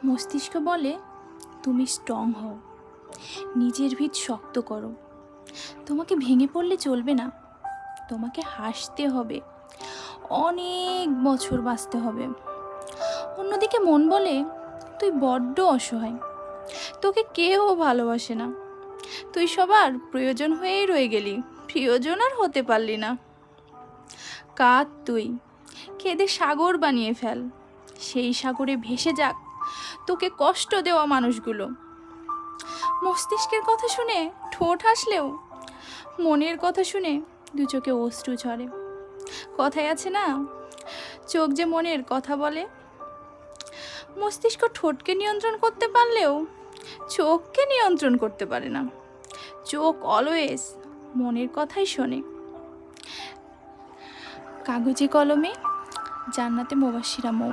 মস্তিষ্ক বলে তুমি স্ট্রং হও, নিজের ভিত শক্ত করো। তোমাকে ভেঙে পড়লে চলবে না, তোমাকে হাসতে হবে, অনেক বছর বাঁচতে হবে। অন্যদিকে মন বলে তুই বড্ড অসহায়, তোকে কেউ ভালোবাসে না, তুই সবার প্রয়োজন হয়েই রয়ে গেলি, প্রিয়জন আর হতে পারলি না। কাঁদ তুই, কেঁদে সাগর বানিয়ে ফেল, সেই সাগরে ভেসে যাক তোকে কষ্ট দেওয়া মানুষগুলো। মস্তিষ্কের কথা শুনে ঠোঁট হাসলেও মনের কথা শুনে দু চোখে অশ্রু ঝরে। কথায় আছে না, চোখ যে মনের কথা বলে। মস্তিষ্ক ঠোঁটকে নিয়ন্ত্রণ করতে পারলেও চোখকে নিয়ন্ত্রণ করতে পারে না। চোখ অলওয়েজ মনের কথাই শোনে। কাগজে কলমে, জান্নাতে মুবাশশিরা মৌ।